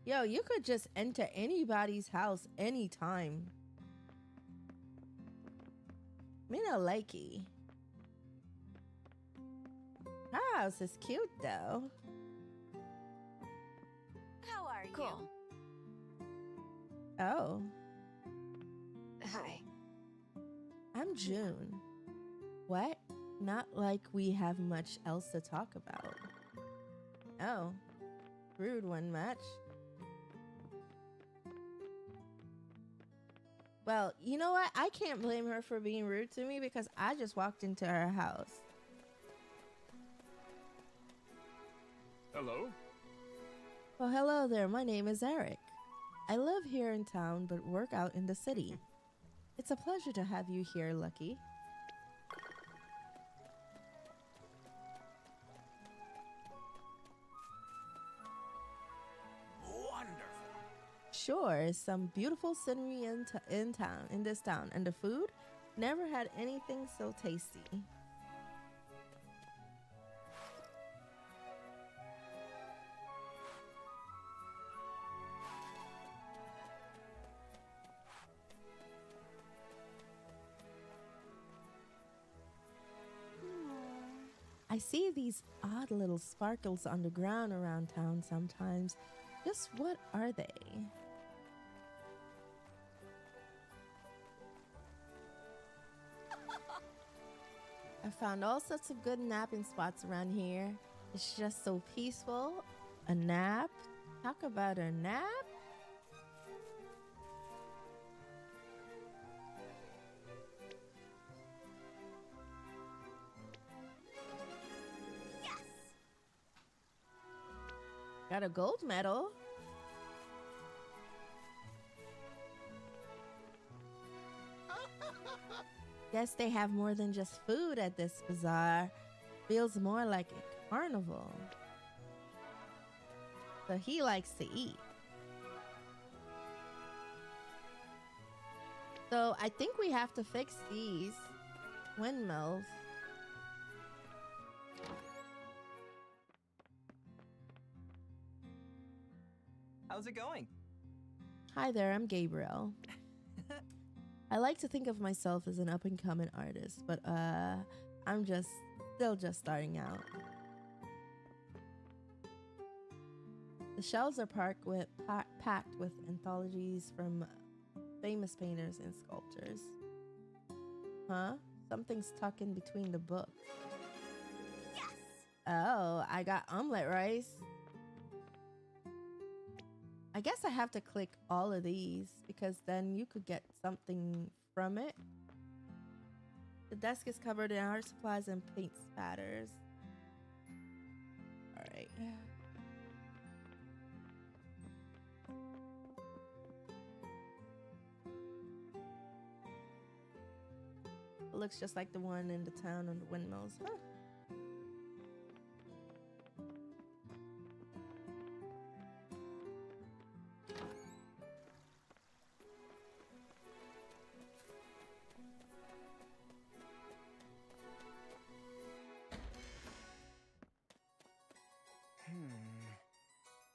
Yo, you could just enter anybody's house anytime. Me no likey. Her house is cute though. How are Cool. Oh, Hi. I'm June. What? Not like we have much else to talk about. Oh, rude one much. Well, you know what? I can't blame her for being rude to me because I just walked into her house. Hello. Well, hello there. My name is Eric. I live here in town but work out in the city. It's a pleasure to have you here, Lucky. Wonderful. Sure, some beautiful scenery in this town, and the food never had anything so tasty. I see these odd little sparkles on the ground around town sometimes. Just what are they? I found all sorts of good napping spots around here. It's just so peaceful. A nap? Talk about a nap? Yes. Got a gold medal. Guess they have more than just food at this bazaar. Feels more like a carnival. So he likes to eat. So I think we have to fix these windmills. How's it going? Hi there, I'm Gabriel. I like to think of myself as an up-and-coming artist, but I'm still just starting out. The shelves are packed with anthologies from famous painters and sculptors. Huh? Something's tucked in between the books. Yes! Oh, I got omelet rice. I guess I have to click all of these because then you could get something from it. The desk is covered in art supplies and paint spatters. All right. It looks just like the one in the town on the windmills. Huh.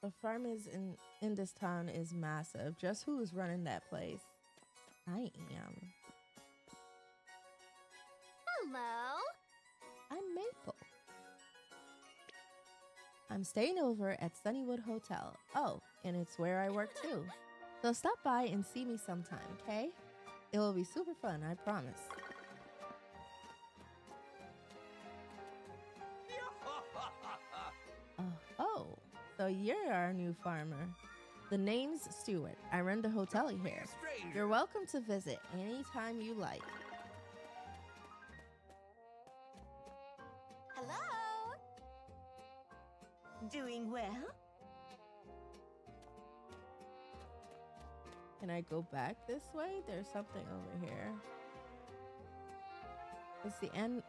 The farm in this town is massive. Just who is running that place? I am. Hello? I'm Maple. I'm staying over at Sunnywood Hotel. Oh, and it's where I work too. So stop by and see me sometime, okay? It will be super fun, I promise. Oh, so you're our new farmer. The name's Stuart. I run the hotel here. You're welcome to visit anytime you like. Hello? Doing well? Can I go back this way? There's something over here. It's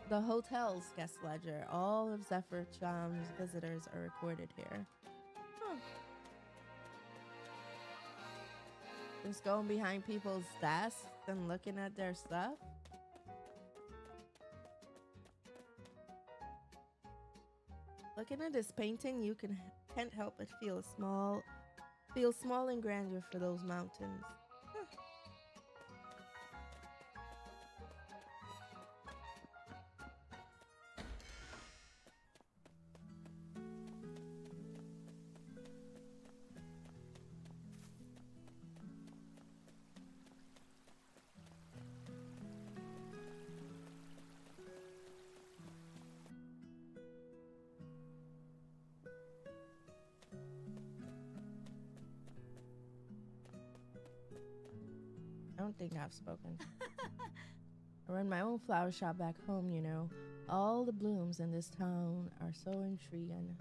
the hotel's guest ledger. All of Zephyr Cham's visitors are recorded here. Huh. Just going behind people's desks and looking at their stuff. Looking at this painting, you can't help but feel small and grandeur for those mountains. Huh. I don't think I've spoken. I run my own flower shop back home, you know. All the blooms in this town are so intriguing.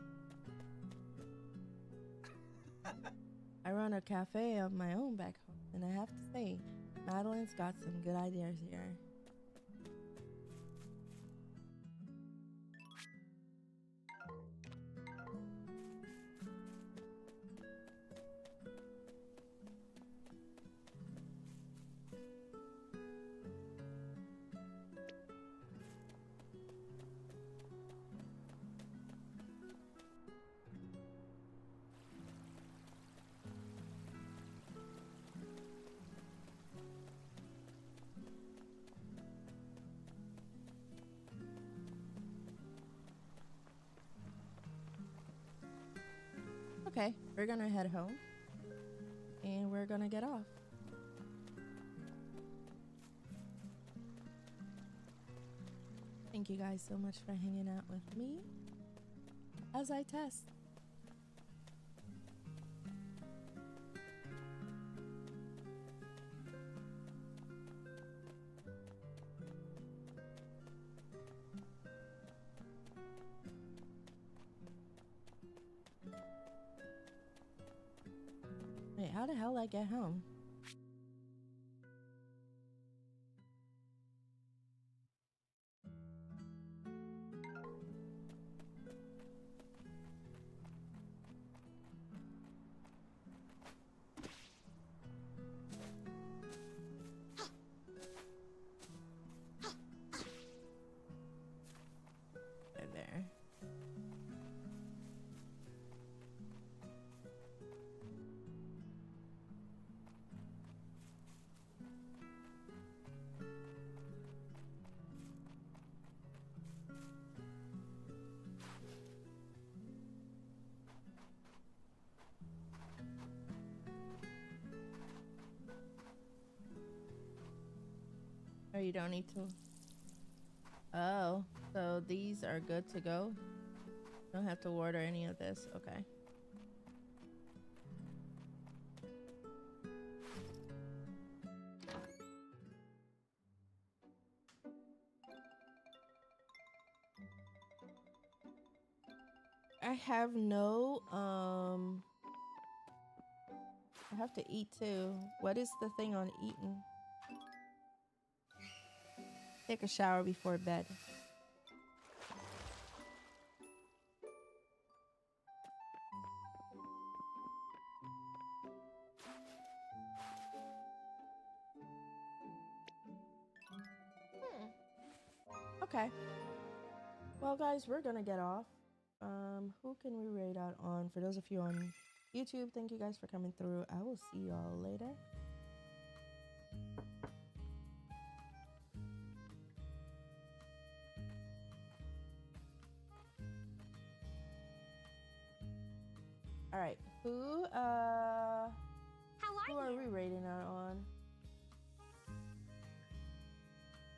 I run a cafe of my own back home, and I have to say, Madeline's got some good ideas here. Okay, we're gonna head home and we're gonna get off. Thank you guys so much for hanging out with me as I test. Wait, how the hell did I get home? Oh, you don't need to. Oh, so these are good to go. Don't have to order any of this. Okay. I have no I have to eat too. What is the thing on eating? Take a shower before bed. Okay. Well, guys, we're gonna get off. Who can we rate out on? For those of you on YouTube, thank you guys for coming through. I will see y'all later. All right. Who How are are we you? rating out on?